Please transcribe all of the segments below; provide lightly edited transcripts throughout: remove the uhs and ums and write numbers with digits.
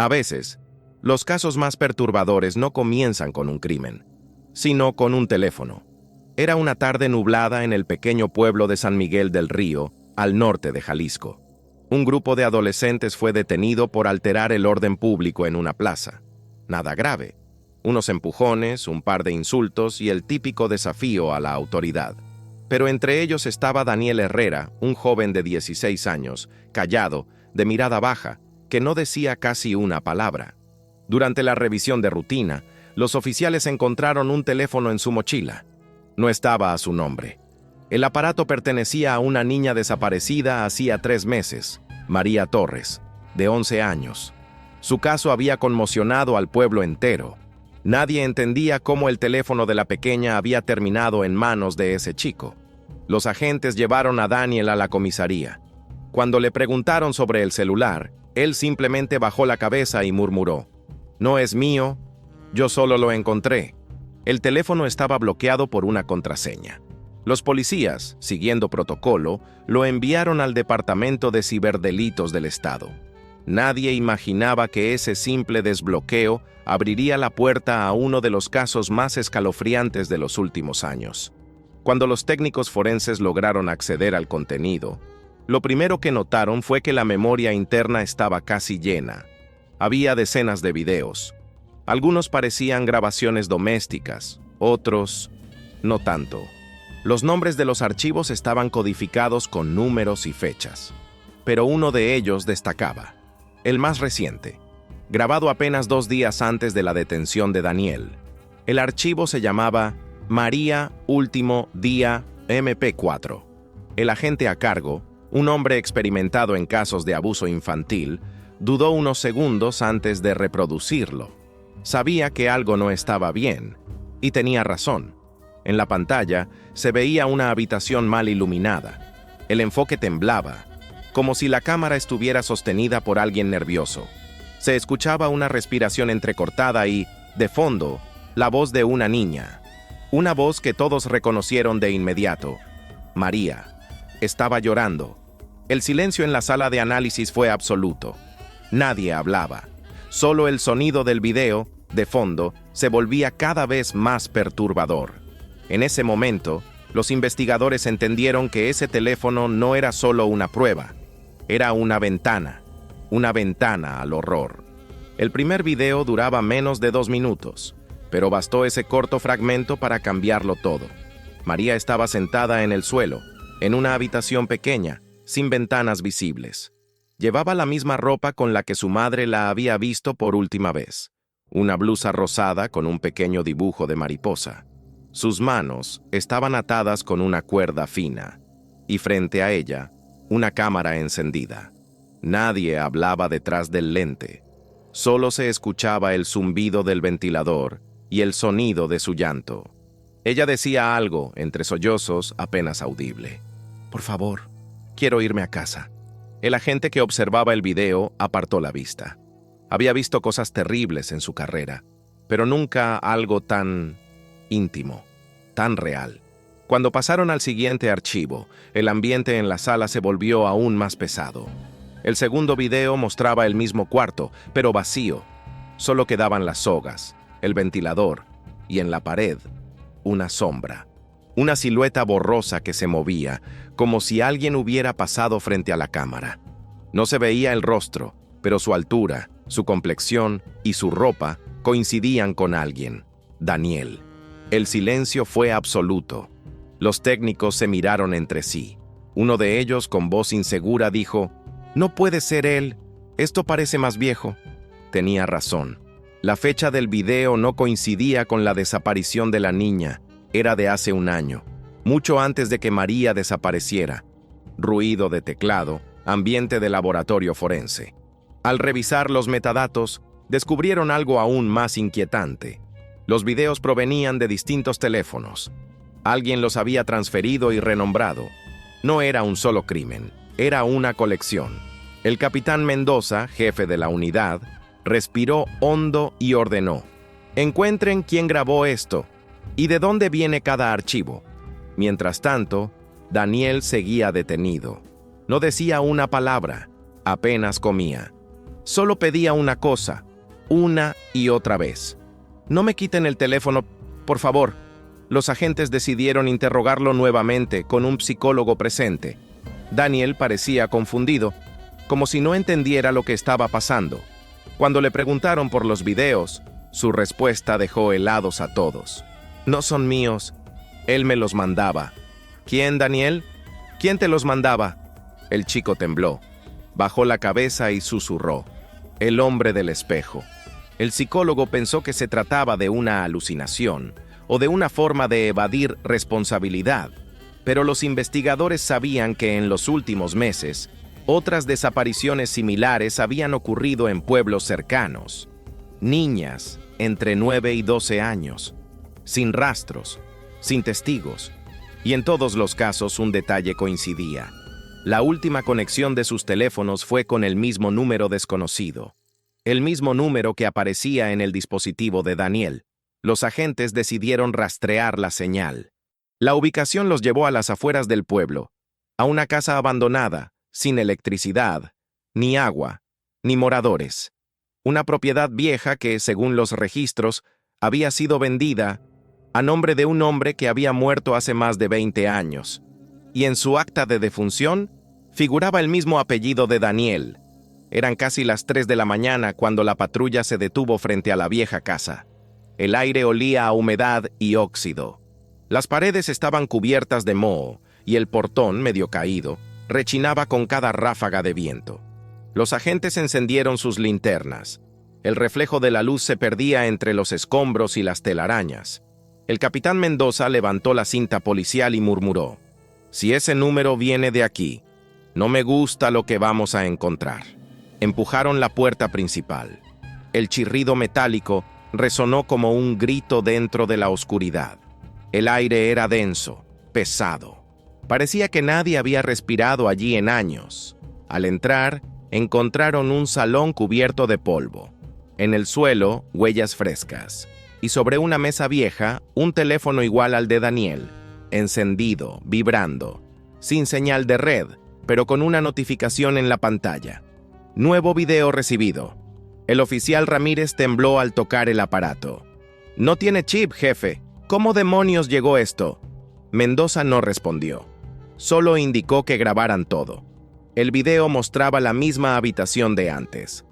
A veces, los casos más perturbadores no comienzan con un crimen, sino con un teléfono. Era una tarde nublada en el pequeño pueblo de San Miguel del Río, al norte de Jalisco. Un grupo de adolescentes fue detenido por alterar el orden público en una plaza. Nada grave. Unos empujones, un par de insultos y el típico desafío a la autoridad. Pero entre ellos estaba Daniel Herrera, un joven de 16 años, callado, de mirada baja, que no decía casi una palabra. Durante la revisión de rutina, los oficiales encontraron un teléfono en su mochila. No estaba a su nombre. El aparato pertenecía a una niña desaparecida hacía 3 meses, María Torres, de 11 años. Su caso había conmocionado al pueblo entero. Nadie entendía cómo el teléfono de la pequeña había terminado en manos de ese chico. Los agentes llevaron a Daniel a la comisaría. Cuando le preguntaron sobre el celular, él simplemente bajó la cabeza y murmuró: «No es mío, yo solo lo encontré». El teléfono estaba bloqueado por una contraseña. Los policías, siguiendo protocolo, lo enviaron al Departamento de Ciberdelitos del Estado. Nadie imaginaba que ese simple desbloqueo abriría la puerta a uno de los casos más escalofriantes de los últimos años. Cuando los técnicos forenses lograron acceder al contenido, lo primero que notaron fue que la memoria interna estaba casi llena. Había decenas de videos. Algunos parecían grabaciones domésticas, otros no tanto. Los nombres de los archivos estaban codificados con números y fechas, pero uno de ellos destacaba, el más reciente, grabado apenas 2 días antes de la detención de Daniel. El archivo se llamaba María Último Día MP4. El agente a cargo, un hombre experimentado en casos de abuso infantil, dudó unos segundos antes de reproducirlo. Sabía que algo no estaba bien, y tenía razón. En la pantalla se veía una habitación mal iluminada. El enfoque temblaba, como si la cámara estuviera sostenida por alguien nervioso. Se escuchaba una respiración entrecortada y, de fondo, la voz de una niña. Una voz que todos reconocieron de inmediato. María. Estaba llorando. El silencio en la sala de análisis fue absoluto. Nadie hablaba. Solo el sonido del video, de fondo, se volvía cada vez más perturbador. En ese momento, los investigadores entendieron que ese teléfono no era solo una prueba, era una ventana al horror. El primer video duraba menos de 2 minutos, pero bastó ese corto fragmento para cambiarlo todo. María estaba sentada en el suelo, en una habitación pequeña, sin ventanas visibles. Llevaba la misma ropa con la que su madre la había visto por última vez, una blusa rosada con un pequeño dibujo de mariposa. Sus manos estaban atadas con una cuerda fina, y frente a ella, una cámara encendida. Nadie hablaba detrás del lente. Solo se escuchaba el zumbido del ventilador y el sonido de su llanto. Ella decía algo, entre sollozos, apenas audible. «Por favor, quiero irme a casa». El agente que observaba el video apartó la vista. Había visto cosas terribles en su carrera, pero nunca algo tan íntimo, tan real. Cuando pasaron al siguiente archivo, el ambiente en la sala se volvió aún más pesado. El segundo video mostraba el mismo cuarto, pero vacío. Solo quedaban las sogas, el ventilador y en la pared, una sombra. Una silueta borrosa que se movía, como si alguien hubiera pasado frente a la cámara. No se veía el rostro, pero su altura, su complexión y su ropa coincidían con alguien, Daniel. El silencio fue absoluto. Los técnicos se miraron entre sí. Uno de ellos, con voz insegura, dijo: «No puede ser él, esto parece más viejo». Tenía razón. La fecha del video no coincidía con la desaparición de la niña. Era de hace 1 año, mucho antes de que María desapareciera. Ruido de teclado, ambiente de laboratorio forense. Al revisar los metadatos, descubrieron algo aún más inquietante. Los videos provenían de distintos teléfonos. Alguien los había transferido y renombrado. No era un solo crimen, era una colección. El capitán Mendoza, jefe de la unidad, respiró hondo y ordenó: «Encuentren quién grabó esto y de dónde viene cada archivo». Mientras tanto, Daniel seguía detenido. No decía una palabra, apenas comía. Solo pedía una cosa, una y otra vez. No me quiten el teléfono, por favor. Los agentes decidieron interrogarlo nuevamente con un psicólogo presente. Daniel parecía confundido, como si no entendiera lo que estaba pasando. Cuando le preguntaron por los videos, su respuesta dejó helados a todos. No son míos. Él me los mandaba. ¿Quién, Daniel? ¿Quién te los mandaba? El chico tembló, bajó la cabeza y susurró. El hombre del espejo. El psicólogo pensó que se trataba de una alucinación o de una forma de evadir responsabilidad, pero los investigadores sabían que en los últimos meses, otras desapariciones similares habían ocurrido en pueblos cercanos. Niñas entre 9 y 12 años, sin rastros, sin testigos, y en todos los casos un detalle coincidía. La última conexión de sus teléfonos fue con el mismo número desconocido, el mismo número que aparecía en el dispositivo de Daniel. Los agentes decidieron rastrear la señal. La ubicación los llevó a las afueras del pueblo, a una casa abandonada, sin electricidad, ni agua, ni moradores. Una propiedad vieja que, según los registros, había sido vendida a nombre de un hombre que había muerto hace más de 20 años. Y en su acta de defunción figuraba el mismo apellido de Daniel. Eran casi las 3 de la mañana cuando la patrulla se detuvo frente a la vieja casa. El aire olía a humedad y óxido. Las paredes estaban cubiertas de moho y el portón, medio caído, rechinaba con cada ráfaga de viento. Los agentes encendieron sus linternas. El reflejo de la luz se perdía entre los escombros y las telarañas. El capitán Mendoza levantó la cinta policial y murmuró: «Si ese número viene de aquí, no me gusta lo que vamos a encontrar». Empujaron la puerta principal. El chirrido metálico resonó como un grito dentro de la oscuridad. El aire era denso, pesado. Parecía que nadie había respirado allí en años. Al entrar, encontraron un salón cubierto de polvo. En el suelo, huellas frescas. Y sobre una mesa vieja, un teléfono igual al de Daniel, encendido, vibrando, sin señal de red, pero con una notificación en la pantalla. Nuevo video recibido. El oficial Ramírez tembló al tocar el aparato. «No tiene chip, jefe. ¿Cómo demonios llegó esto?» Mendoza no respondió. Solo indicó que grabaran todo. El video mostraba la misma habitación de antes.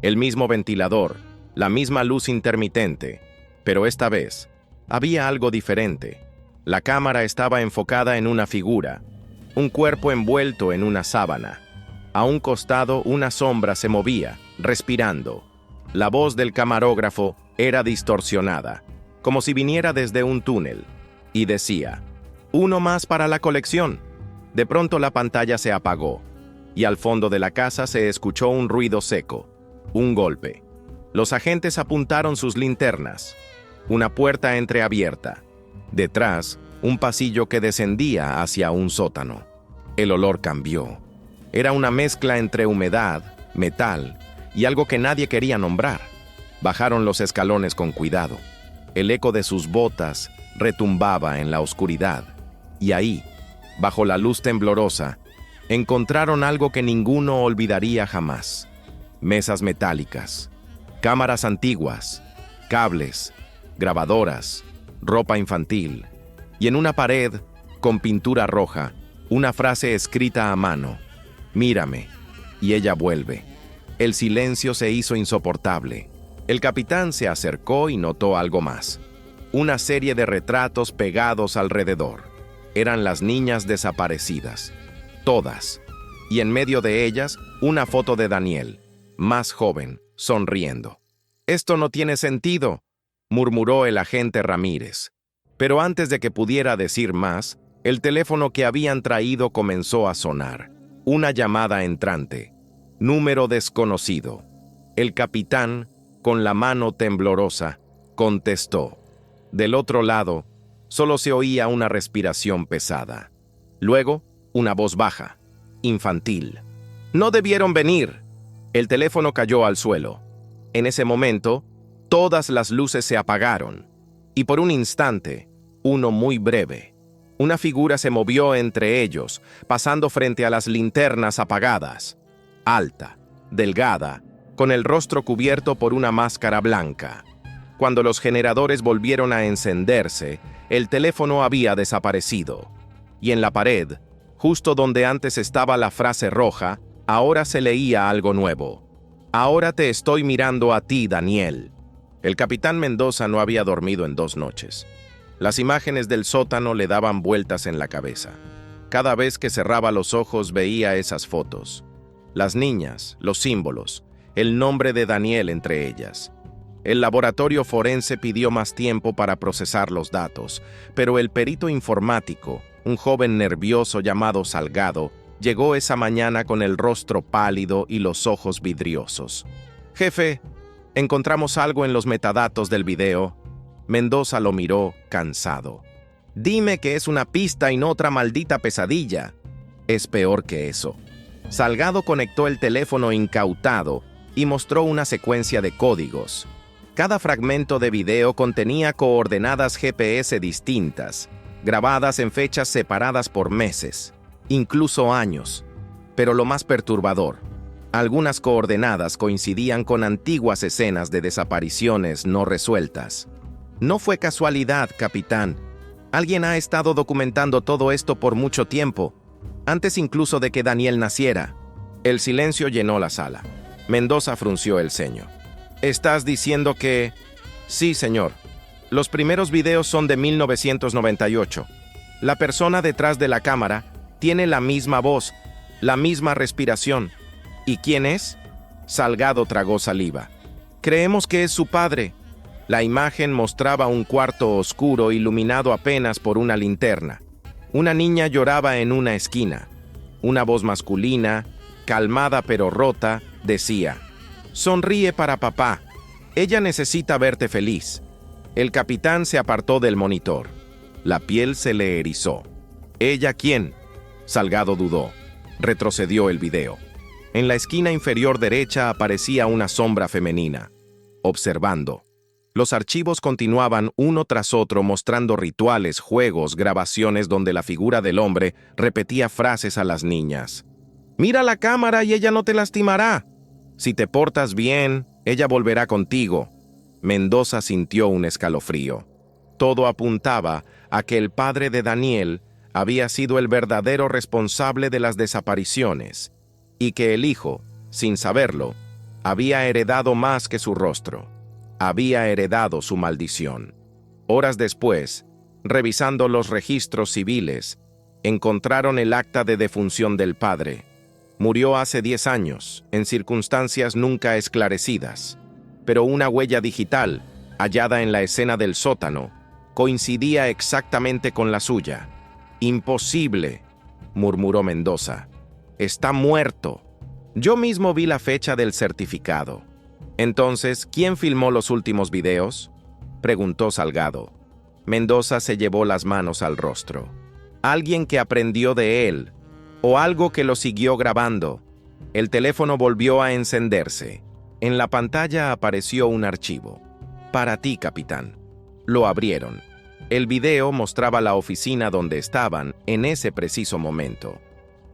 El mismo ventilador, la misma luz intermitente. Pero esta vez, había algo diferente. La cámara estaba enfocada en una figura, un cuerpo envuelto en una sábana. A un costado, una sombra se movía, respirando. La voz del camarógrafo era distorsionada, como si viniera desde un túnel, y decía: «Uno más para la colección». De pronto la pantalla se apagó, y al fondo de la casa se escuchó un ruido seco, un golpe. Los agentes apuntaron sus linternas. Una puerta entreabierta. Detrás, un pasillo que descendía hacia un sótano. El olor cambió. Era una mezcla entre humedad, metal y algo que nadie quería nombrar. Bajaron los escalones con cuidado. El eco de sus botas retumbaba en la oscuridad. Y ahí, bajo la luz temblorosa, encontraron algo que ninguno olvidaría jamás. Mesas metálicas, cámaras antiguas, cables, grabadoras, ropa infantil, y en una pared, con pintura roja, una frase escrita a mano: «Mírame», y ella vuelve. El silencio se hizo insoportable. El capitán se acercó y notó algo más. Una serie de retratos pegados alrededor. Eran las niñas desaparecidas. Todas. Y en medio de ellas, una foto de Daniel, más joven, sonriendo. «Esto no tiene sentido», murmuró el agente Ramírez. Pero antes de que pudiera decir más, el teléfono que habían traído comenzó a sonar. Una llamada entrante. Número desconocido. El capitán, con la mano temblorosa, contestó. Del otro lado, solo se oía una respiración pesada. Luego, una voz baja, infantil. «No debieron venir». El teléfono cayó al suelo. En ese momento, todas las luces se apagaron. Y por un instante, uno muy breve, una figura se movió entre ellos, pasando frente a las linternas apagadas. Alta, delgada, con el rostro cubierto por una máscara blanca. Cuando los generadores volvieron a encenderse, el teléfono había desaparecido. Y en la pared, justo donde antes estaba la frase roja, ahora se leía algo nuevo. Ahora te estoy mirando a ti, Daniel. El capitán Mendoza no había dormido en 2 noches. Las imágenes del sótano le daban vueltas en la cabeza. Cada vez que cerraba los ojos veía esas fotos. Las niñas, los símbolos, el nombre de Daniel entre ellas. El laboratorio forense pidió más tiempo para procesar los datos, pero el perito informático, un joven nervioso llamado Salgado, llegó esa mañana con el rostro pálido y los ojos vidriosos. «Jefe, encontramos algo en los metadatos del video». Mendoza lo miró, cansado. «Dime que es una pista y no otra maldita pesadilla». «Es peor que eso». Salgado conectó el teléfono incautado y mostró una secuencia de códigos. Cada fragmento de video contenía coordenadas GPS distintas, grabadas en fechas separadas por meses, incluso años. Pero lo más perturbador, algunas coordenadas coincidían con antiguas escenas de desapariciones no resueltas. No fue casualidad, capitán. Alguien ha estado documentando todo esto por mucho tiempo, antes incluso de que Daniel naciera. El silencio llenó la sala. Mendoza frunció el ceño. ¿Estás diciendo que...? Sí, señor. Los primeros videos son de 1998. La persona detrás de la cámara tiene la misma voz, la misma respiración. ¿Y quién es? Salgado tragó saliva. Creemos que es su padre. La imagen mostraba un cuarto oscuro iluminado apenas por una linterna. Una niña lloraba en una esquina. Una voz masculina, calmada pero rota, decía: «Sonríe para papá. Ella necesita verte feliz». El capitán se apartó del monitor. La piel se le erizó. ¿Ella quién? Salgado dudó. Retrocedió el video. En la esquina inferior derecha aparecía una sombra femenina, observando. Los archivos continuaban uno tras otro mostrando rituales, juegos, grabaciones donde la figura del hombre repetía frases a las niñas. «Mira la cámara y ella no te lastimará. Si te portas bien, ella volverá contigo». Mendoza sintió un escalofrío. Todo apuntaba a que el padre de Daniel había sido el verdadero responsable de las desapariciones y que el hijo, sin saberlo, había heredado más que su rostro. Había heredado su maldición. Horas después, revisando los registros civiles, encontraron el acta de defunción del padre. Murió hace 10 años, en circunstancias nunca esclarecidas, pero una huella digital, hallada en la escena del sótano, coincidía exactamente con la suya. «Imposible», murmuró Mendoza. «Está muerto». Yo mismo vi la fecha del certificado. Entonces, ¿quién filmó los últimos videos?, preguntó Salgado. Mendoza se llevó las manos al rostro. Alguien que aprendió de él, o algo que lo siguió grabando. El teléfono volvió a encenderse. En la pantalla apareció un archivo. «Para ti, capitán». Lo abrieron. El video mostraba la oficina donde estaban en ese preciso momento.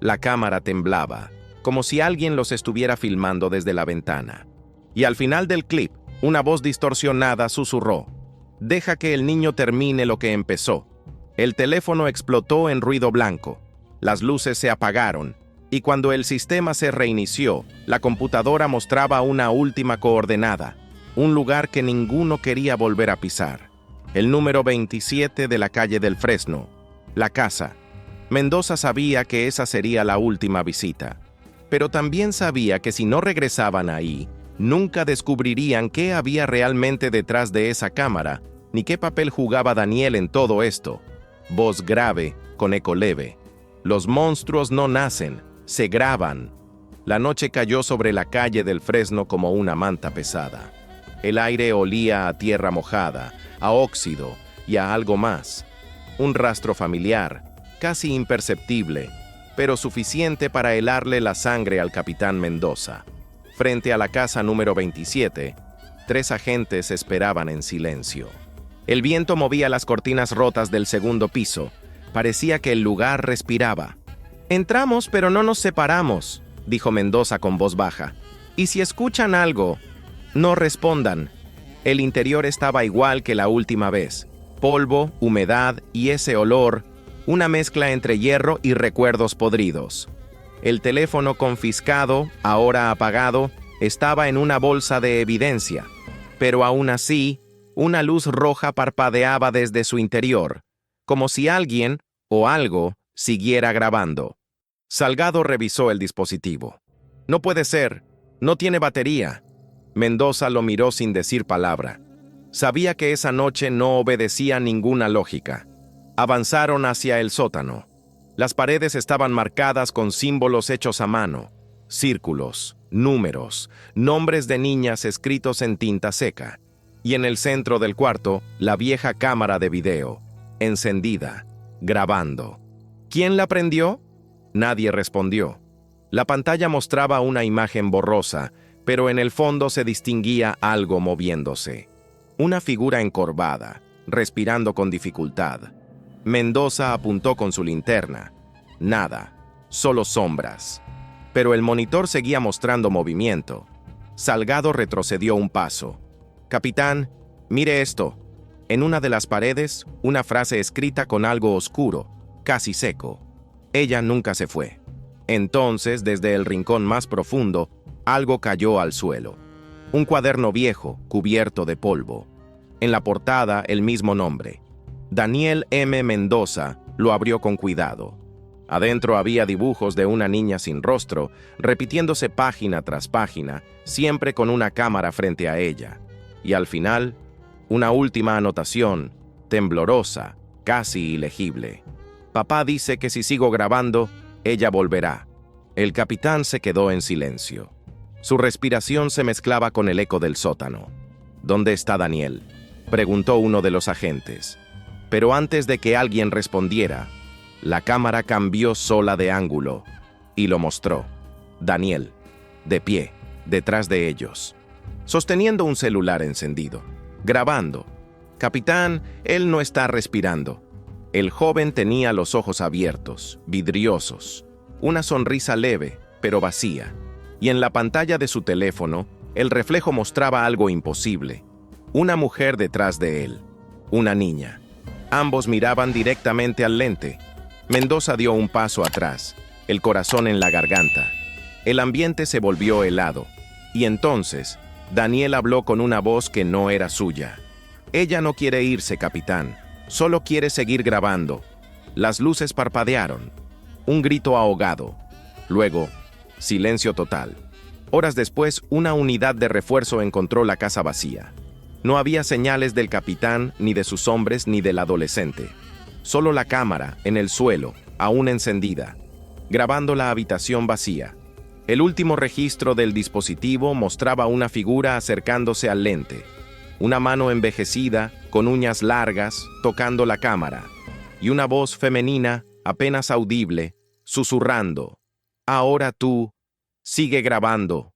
La cámara temblaba, como si alguien los estuviera filmando desde la ventana. Y al final del clip, una voz distorsionada susurró: «Deja que el niño termine lo que empezó». El teléfono explotó en ruido blanco. Las luces se apagaron, y cuando el sistema se reinició, la computadora mostraba una última coordenada, un lugar que ninguno quería volver a pisar. El número 27 de la calle del Fresno, la casa. Mendoza sabía que esa sería la última visita, pero también sabía que si no regresaban ahí, nunca descubrirían qué había realmente detrás de esa cámara, ni qué papel jugaba Daniel en todo esto. Voz grave, con eco leve. «Los monstruos no nacen, se graban». La noche cayó sobre la calle del Fresno como una manta pesada. El aire olía a tierra mojada, a óxido y a algo más. Un rastro familiar, casi imperceptible, pero suficiente para helarle la sangre al capitán Mendoza. Frente a la casa número 27, 3 agentes esperaban en silencio. El viento movía las cortinas rotas del segundo piso. Parecía que el lugar respiraba. «Entramos, pero no nos separamos», dijo Mendoza con voz baja. Y si escuchan algo, no respondan. El interior estaba igual que la última vez. Polvo, humedad y ese olor, una mezcla entre hierro y recuerdos podridos. El teléfono confiscado, ahora apagado, estaba en una bolsa de evidencia, pero aún así, una luz roja parpadeaba desde su interior, como si alguien o algo siguiera grabando. Salgado revisó el dispositivo. No puede ser, no tiene batería. Mendoza lo miró sin decir palabra. Sabía que esa noche no obedecía ninguna lógica. Avanzaron hacia el sótano. Las paredes estaban marcadas con símbolos hechos a mano, círculos, números, nombres de niñas escritos en tinta seca. Y en el centro del cuarto, la vieja cámara de video, encendida, grabando. ¿Quién la prendió? Nadie respondió. La pantalla mostraba una imagen borrosa, pero en el fondo se distinguía algo moviéndose. Una figura encorvada, respirando con dificultad. Mendoza apuntó con su linterna. Nada, solo sombras. Pero el monitor seguía mostrando movimiento. Salgado retrocedió un paso. «Capitán, mire esto». En una de las paredes, una frase escrita con algo oscuro, casi seco. Ella nunca se fue. Entonces, desde el rincón más profundo, algo cayó al suelo. Un cuaderno viejo, cubierto de polvo. En la portada, el mismo nombre. Daniel M. Mendoza lo abrió con cuidado. Adentro había dibujos de una niña sin rostro, repitiéndose página tras página, siempre con una cámara frente a ella. Y al final, una última anotación, temblorosa, casi ilegible. «Papá dice que si sigo grabando, ella volverá». El capitán se quedó en silencio. Su respiración se mezclaba con el eco del sótano. «¿Dónde está Daniel?», preguntó uno de los agentes. Pero antes de que alguien respondiera, la cámara cambió sola de ángulo y lo mostró. Daniel, de pie, detrás de ellos, sosteniendo un celular encendido, grabando. «Capitán, él no está respirando». El joven tenía los ojos abiertos, vidriosos, una sonrisa leve, pero vacía, y en la pantalla de su teléfono, el reflejo mostraba algo imposible. Una mujer detrás de él, una niña. Ambos miraban directamente al lente. Mendoza dio un paso atrás, el corazón en la garganta. El ambiente se volvió helado, y entonces, Daniel habló con una voz que no era suya. «Ella no quiere irse, capitán. Solo quiere seguir grabando». Las luces parpadearon. Un grito ahogado. Luego, silencio total. Horas después, una unidad de refuerzo encontró la casa vacía. No había señales del capitán, ni de sus hombres, ni del adolescente. Solo la cámara, en el suelo, aún encendida, grabando la habitación vacía. El último registro del dispositivo mostraba una figura acercándose al lente. Una mano envejecida, con uñas largas, tocando la cámara. Y una voz femenina, apenas audible, susurrando. «Ahora tú, sigue grabando».